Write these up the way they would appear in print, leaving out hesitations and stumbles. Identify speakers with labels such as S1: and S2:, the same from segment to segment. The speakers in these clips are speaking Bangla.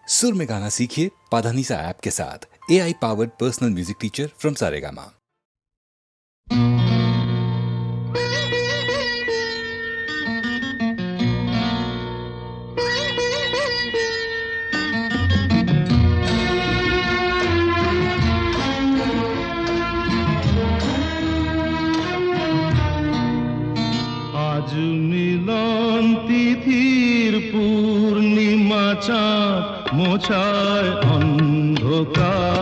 S1: सुर में गाना सीखिए पाधानीसा ऐप के साथ। AI powered personal music teacher from Saregama.
S2: আজ মিলন তিথির পূর্ণিমা চাঁদ মোছায় অন্ধকার।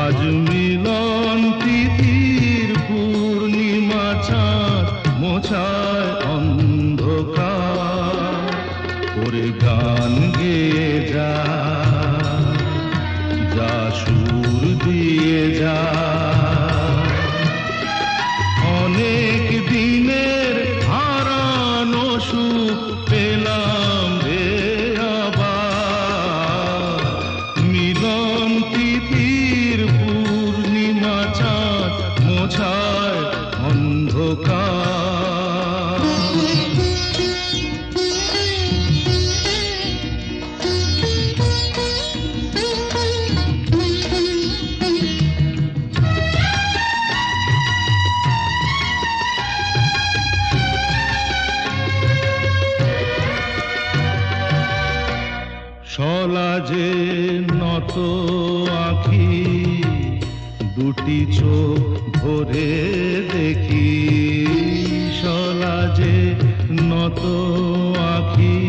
S2: আজ মিলন তিথির পূর্ণিমা চাঁদ মোছায় অন্ধকার। ওরে গান গেয়ে যা, যা সুর দিয়ে যা, অনেক দিনের হারানো সুখ পেলাম রে আবার। মিলন তিথির পূর্ণিমা চাঁদ মোছায় অন্ধকার। সলাজে নত আঁখি দুটি চোখ ভরে দেখি। সলাজে নত আঁখি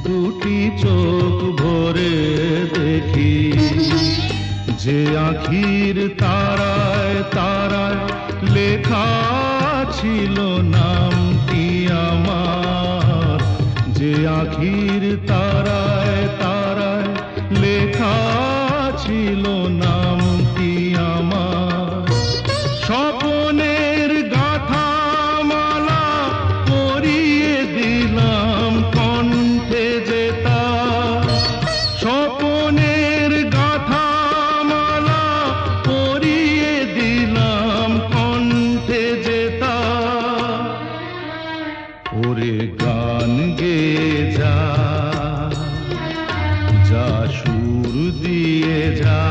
S2: দুটি চোখ ভরে দেখি। যে আঁখির তারায় তারায় লেখা ছিল নামটি আমার। যে আঁখির তারায় তারায় লেখা ছিল নামটি আমার। স্বপনের গাথা মালা পরিয়ে দিলাম কণ্ঠে যেতা। স্বপনের গাথা মালা পরিয়ে দিলাম কণ্ঠে যেতা। ওরে গান গেয়ে যা, যা সুর দিয়ে যা,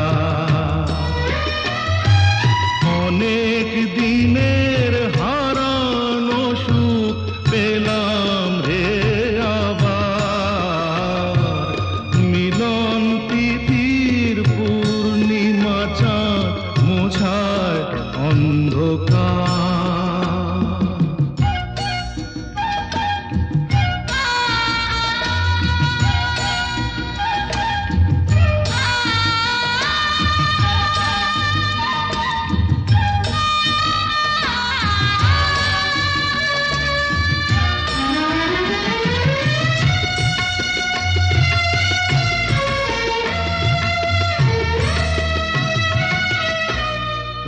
S2: অনেক দিনের হারানো সুখ পেলাম রে আবার। মিলন তিথির পূর্ণিমা চাঁদ মোছায় অন্ধকার।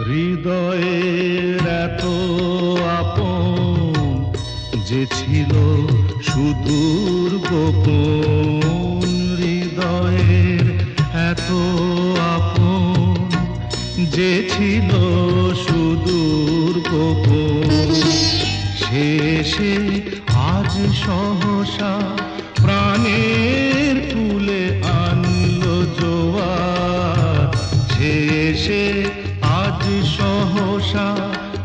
S2: হৃদয়ের এত আপন যে ছিল সুদূর গোপন। হৃদয়ের এত আপন যে ছিল সুদূর গোপন। শেষে আজ সহসা প্রাণের কুলে আনলো জোয়ার। শেষে আজ সহসা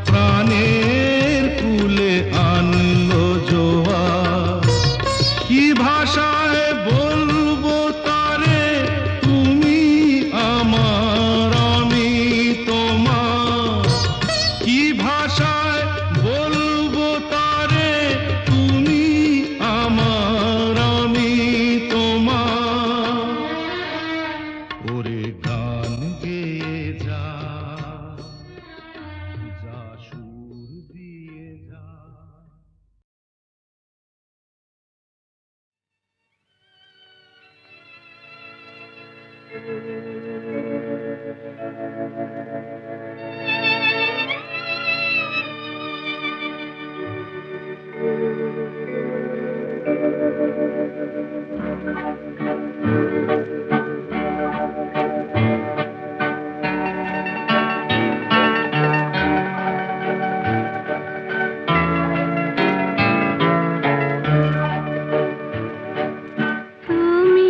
S2: প্রাণের কুলে আনলো জোয়ার। কি ভাষায় বলবো তারে তুমি আমার আমি তোমার। কি ভাষায় বলবো তারে তুমি আমার আমি তোমার। ওরে গান গেয়ে যা, যা সুর দিয়ে যা।
S3: তুমি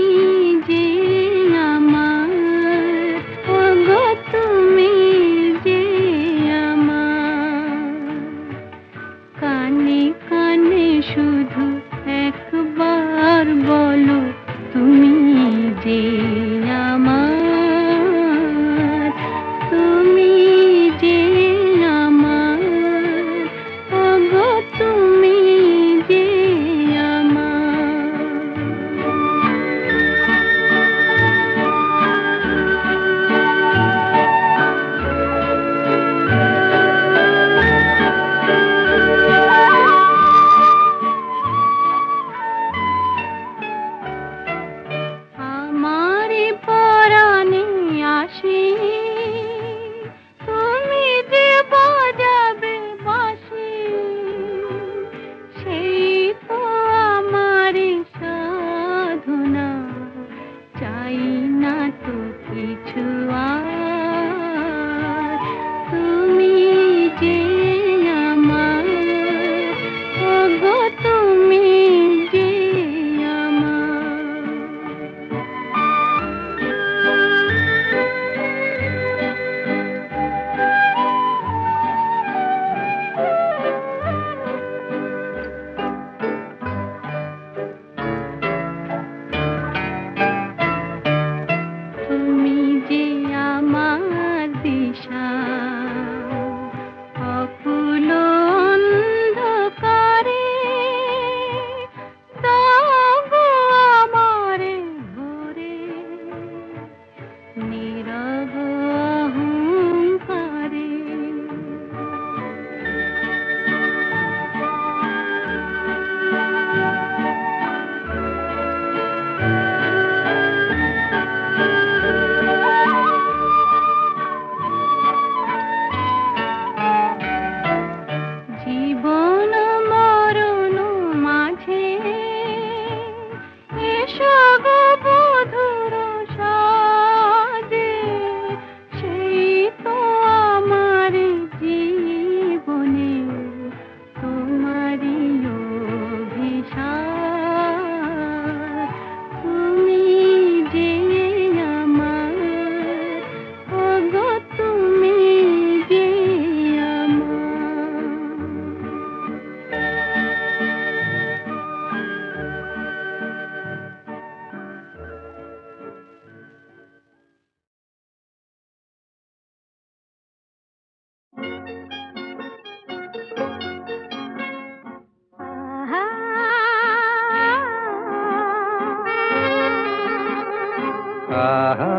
S2: আহা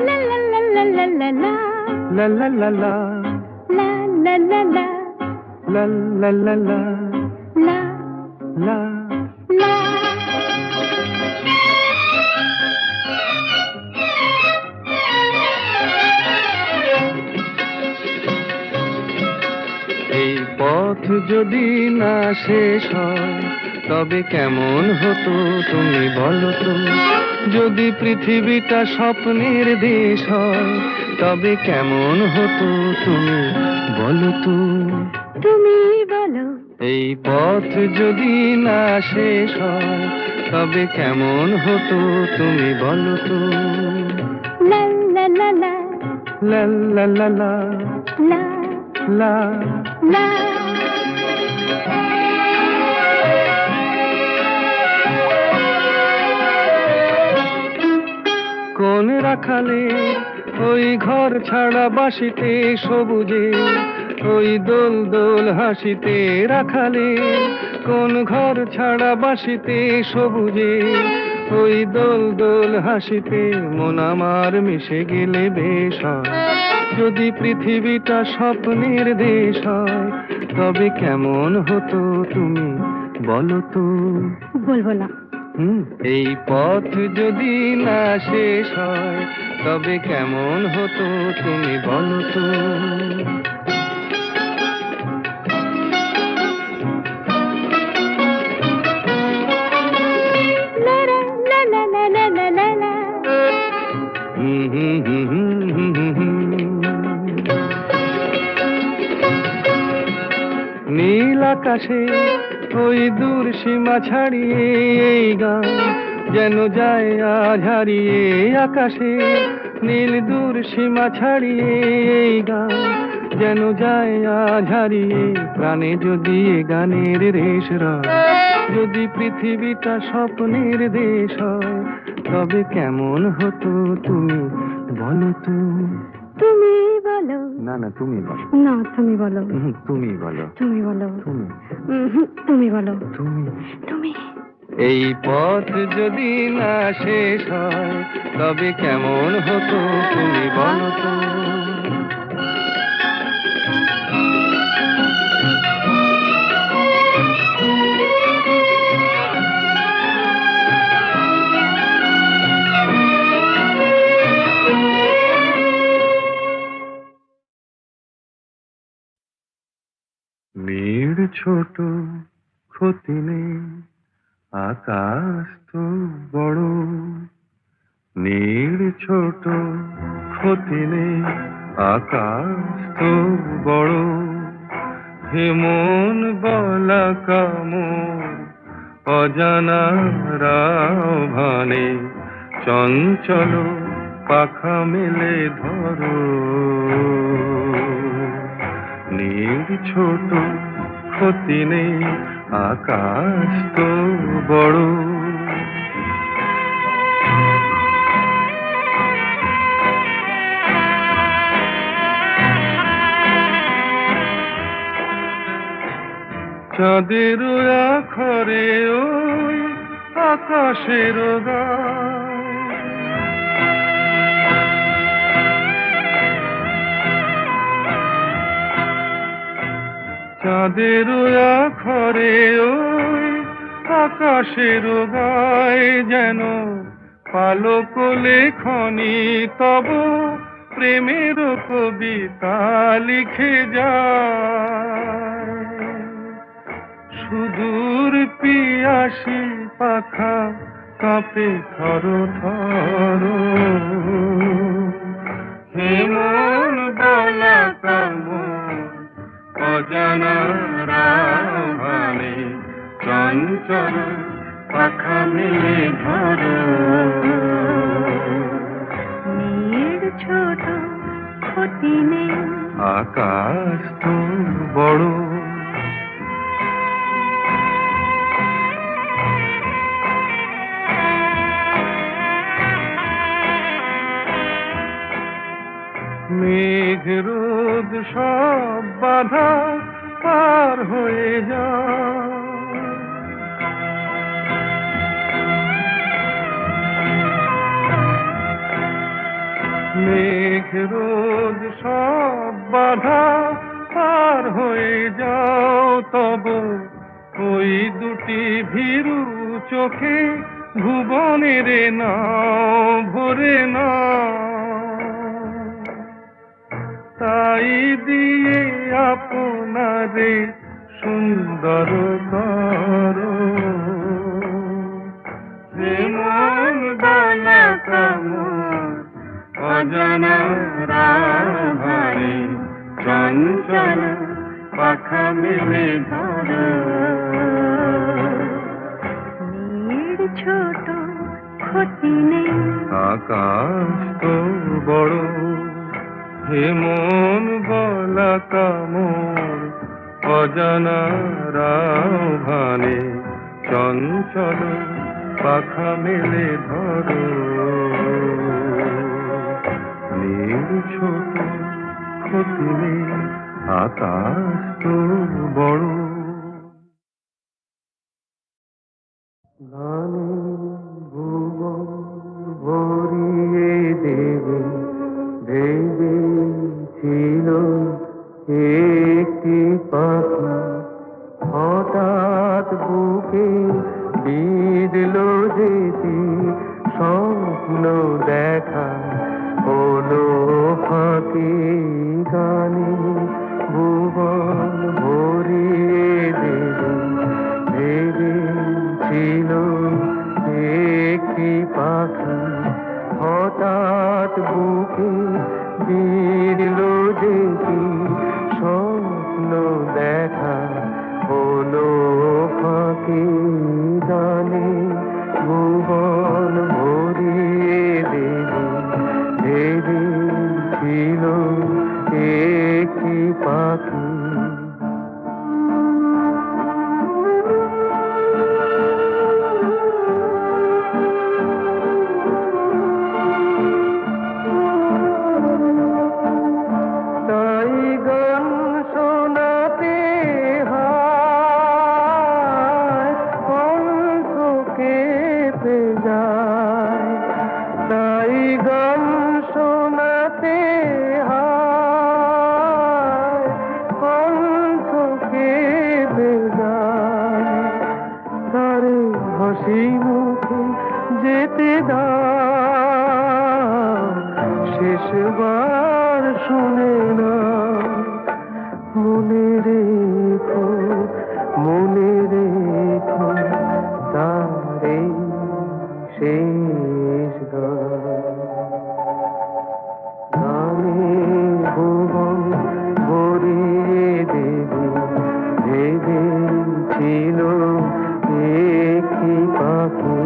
S3: La la la la la la la.
S2: লা লা লা লা
S3: La la la la
S2: লা লা লা লা
S3: la
S2: লা
S3: la.
S2: এই পথ যদি না শেষ হয় তবে কেমন হতো তুমি বলো তো, যদি পৃথিবীটা স্বপ্নের দেশ হয় তবে কেমন হতো তুমি বলো তো।
S3: তুমি বলো
S2: এই পথ যদি না শেষ হয় তবে কেমন হতো তুমি বলো তো।
S3: la la la la
S2: লা লা লা লা
S3: la
S2: লা
S3: la.
S2: কোন রাখালে ওই ঘর ছাড়া বাসিতে সবুজে, ওই দোল দোল হাসিতে রাখালে কোন ঘর ছাড়া বাসিতে সবুজে, ওই দোল দোল হাসিতে মন আমার মিশে গেলে বেশ হয়। যদি পৃথিবীটা স্বপ্নের দেশ হয় তবে কেমন হতো তুমি বলো তো।
S3: বলবো না।
S2: এই পথ যদি না শেষ হয় তবে কেমন হতো তুমি বলো তো।
S3: La la la la la la la la la.
S2: নীল আকাশে ওই দূর সীমা ছাড়িয়ে এই গান যেন যায় আজ হারিয়ে। আকাশে নীল দূর সীমা ছাড়িয়ে এই গান যেন যায় আজ হারিয়ে। প্রাণে যদি এ গানের রেশ রয়, যদি পৃথিবীটা স্বপ্নের দেশ হয় তবে কেমন হতো তুমি বলো তো।
S3: তুমি বলো
S2: না না তুমি বলো।
S3: না, তুমি বলো
S2: তুমি বলো।
S3: তুমি বলো
S2: তুমি
S3: তুমি বলো
S2: তুমি
S3: তুমি.
S2: এই পথ যদি না শেষ হয় তবে কেমন হতো তুমি বলো তো। নীড় ছোট ক্ষতি নেই আকাশ তো বড়, নীড় ছোট ক্ষতি নেই আকাশ তো বড়। হেমন বলা কামন অজানা রাভানে চঞ্চল পাখা মেলে ধরো। নীড় ছোট ক্ষতি নেই আকাশ তো বড়। চাঁদের আখরে ওই আকাশের গায়, চাঁদের আখরে ওই আকাশের গায় যেন পালক লেখনি তব প্রেমের কবিতা লিখে যায়। সুদূর পিয়াসী পাখা কাঁপে থর থর, হেমন বলা কামন অজানা রাভানে চঞ্চল পাখা মেলে ধরো।
S3: নীড় ছোট ক্ষতি নেই
S2: আকাশ তো বড়। সব বাধা পার হয়ে যায়। মেঘ রোদ সব বাধা পার হয়ে যাও, তব ওই দুটি ভীরু চোখে ভুবনের নাও ভরে নাও। তাই দিয়ে আপনারে সুন্দর করো, যে মন বালা কামর অজানা রাভারে চঞ্চল পাখা মেলে ধরো।
S3: মেয়ের ছোট ক্ষতি নেই,
S2: আকাশ তো বড়, হে মন বলা কামর অজানা রাভারে চঞ্চল পাখা মেলে ধরো। নীল ছোট ক্ষতি নেই, আকাশ তো বড়। গানে ভুবন ভরিয়ে দেবে ভেবে ছিল একটি পাখি, হঠাৎ বুকে বিঁধল যেটি স্বপ্ন দেখা হলো ফাঁকি। গানে ভুবন ভরিয়ে দেবে ভেবে ছিল একটি পাখি, হঠাৎ বুকে বিঁধল যেটি স্বপ্ন দেখা হলো ফাঁকি। গানে ভুবন ভরিয়ে দেবে ভেবে ছিল একটি পাখি। তাই গান শোনাতে হয় কণ্ঠ কেঁপে যায়। তাই গান শোনাতে হয় কণ্ঠ কেঁপে যায়। তারে হাসি মুখে যেতে দাও, শেষবার শুনে না। মনে রেখো মনে রেখো তারে শেষ গান। গানে ভুবন ভরিয়ে দেবে ভেবে ছিল একটি পাখি।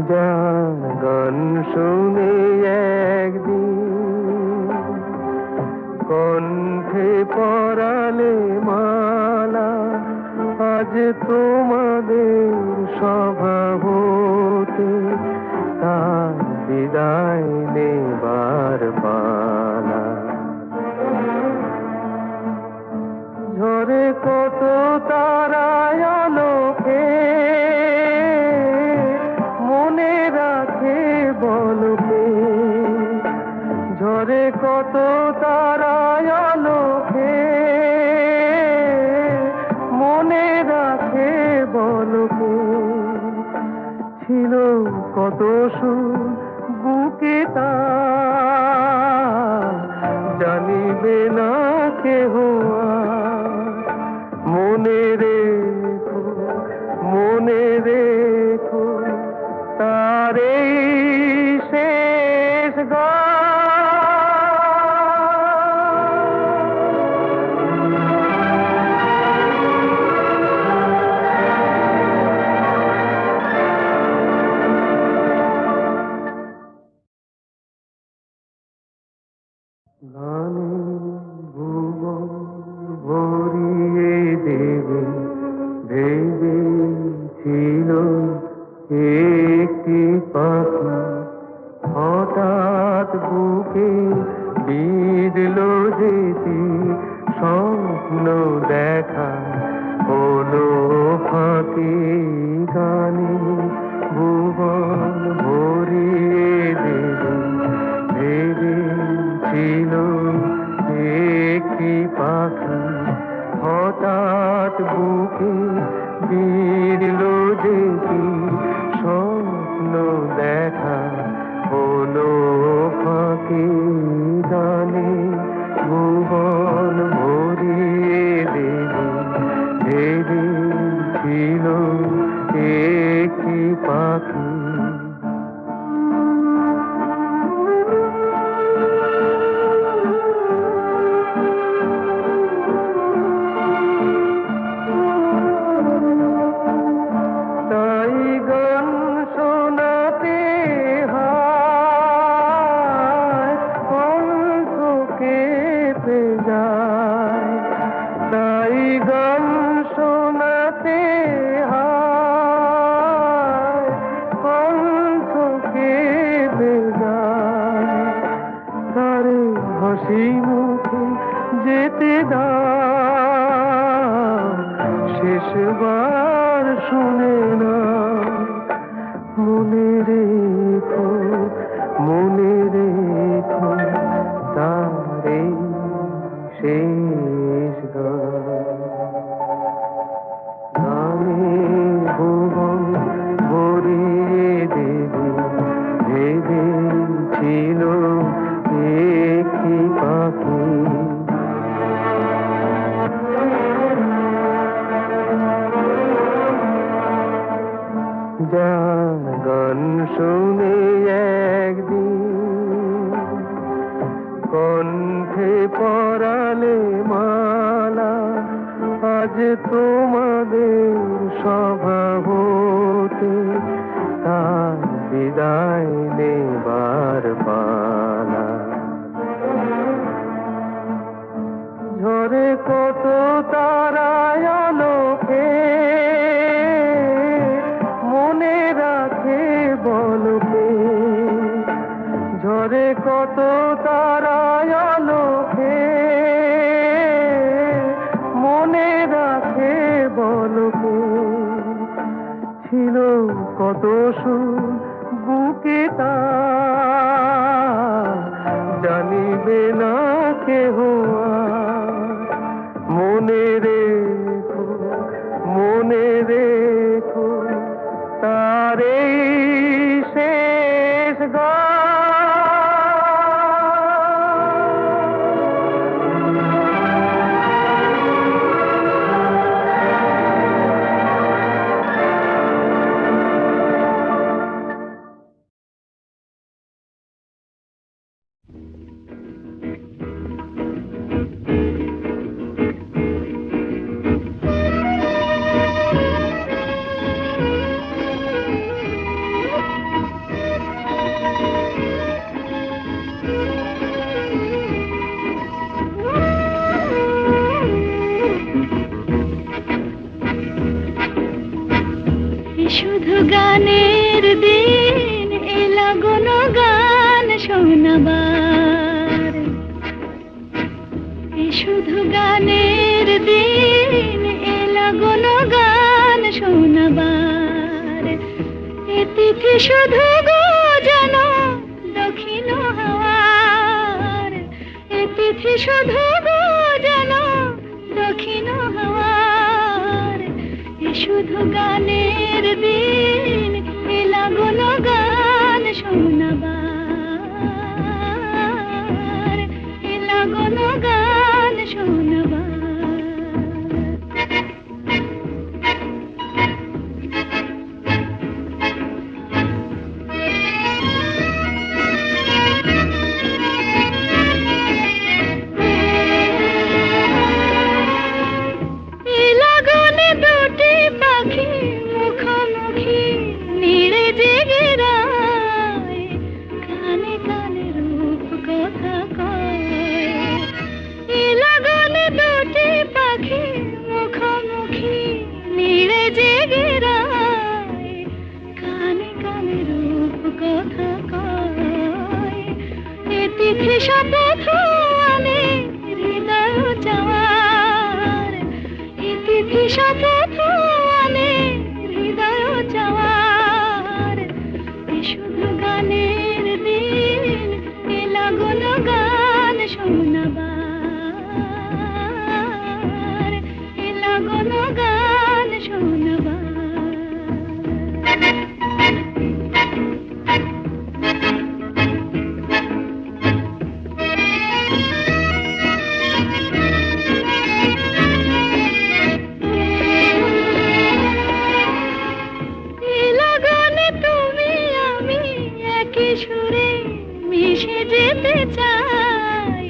S2: যার গান শুনে একদিন কণ্ঠে পরালে মালা, আজ তোমাদের স্বভাবতে তার বিদায় নেবার পালা। ঝরে কত তারায় আলোকে মনে রাখে বলকে, ঝরে কত তারায় আলোকে মনে রাখে বলকে। ছিল কত সুর বুকে তার জানিবে না কেহ আর। মনে রেখো মনে রেখো তার এই শেষ গান। গানে ভুবন ভরিয়ে দেবে ভেবে ছিল একটি পাখি হঠাৎ বুকে বিঁধলো যেতি স্বপ্ন দেখা হলো ফাঁকি গানে ভুবন ভরিয়ে দেবে ভেবেছিল একটি পাখি হঠাৎ বুকে বিঁধলো যেতি স্বপ্ন দেখা হলো ফাঁকি গানে ভুবন ভরিয়ে দেবে ভেবেছিল একটি পাখি তাই গান শোনাতে হয় কণ্ঠ কেঁপে যায় তাই গান শোনাতে হয় কণ্ঠ কেঁপে যায় তারে হাসি মুখে যেতে দাও শেষবার শুনে না মনে রেখো তারে শেষ গানে ভুবন ভরিয়ে দেবে ভেবেছিল একটি পাখি যার গান শুনে একদিন কণ্ঠে পরালে মালা আজ তোমাদের স্বভাবতে তার বিদায় নেবার পালা ঝরে কত তারায় আলোকে মনে রাখে বলকে ঝরে কত তারায় আলোকে মনে রাখে বলকে ছিল কত সুর বুকে তার জানিবে না কেহ আর। মনে রেখো তার এই শেষ গান
S3: শুধু গানের দিন এলা কোনো গান শোনাবার শুধু গানের দিন এলা কোনো গান শোনাবার এ তিথি শুধু গো জানো দক্ষিণ হাওয়ার এ তিথি শুধু গো জানো দক্ষিণ হাওয়ার শুধু গানের দিন এলা কোনো গান শোনাবার এলা কোনো গান শোনাবার তিথি শপথ আনে হৃদয় চাওয়ার, এই তিথি শপথ আনে হৃদয় চাওয়ার। এ শুধু গানের দিন, এ লাগল গান শোনাবার, এ লাগল গান শোনাবার। সুরে মিশে যেতে চাই,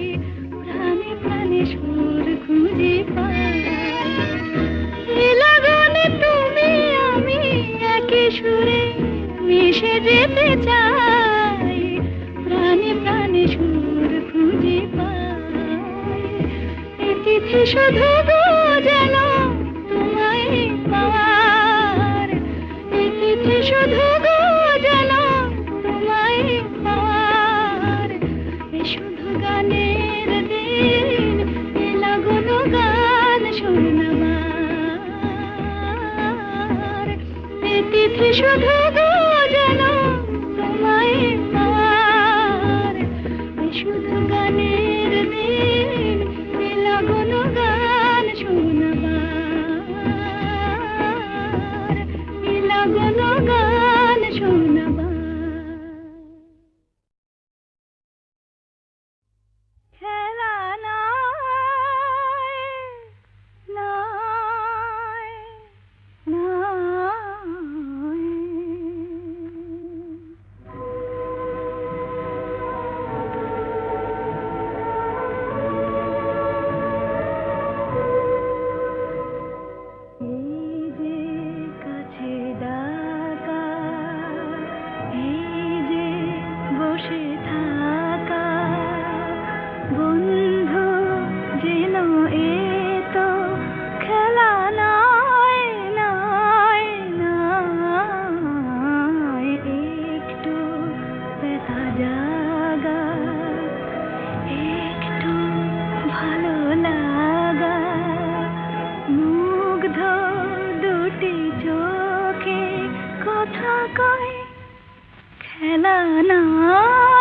S3: প্রাণে প্রাণে সুর খুঁজে পাই। এ লগনে তুমি আমি একই সুরে মিশে যেতে চাই, প্রাণে প্রাণে সুর খুঁজে পাই। এ তিথি শুধু গো যেন তোমায় পাওয়ার, এ তিথি শুধু গো যেন তোমায় পাওয়ার। এ শুধু গানের দিন, এ লাগল গান শোনাবার, এ তিথি শুধু গো যেন তোমায় পাওয়ার। এ শুধু গানের দিন, এ লাগল গান শোনাবার, এ লাগল গান শোনাবার। খেলা নাই, নাই, নাই। এই যে কাছে ডাকা, এই যে বসে থাকা, বন্ধু যেন এ তো খেলা নয়, নয়, নয়। একটু ব্যথা জাগা, একটু ভালো লাগা, মুগ্ধ দুটি চোখে কথা কয়, খেলা নয়।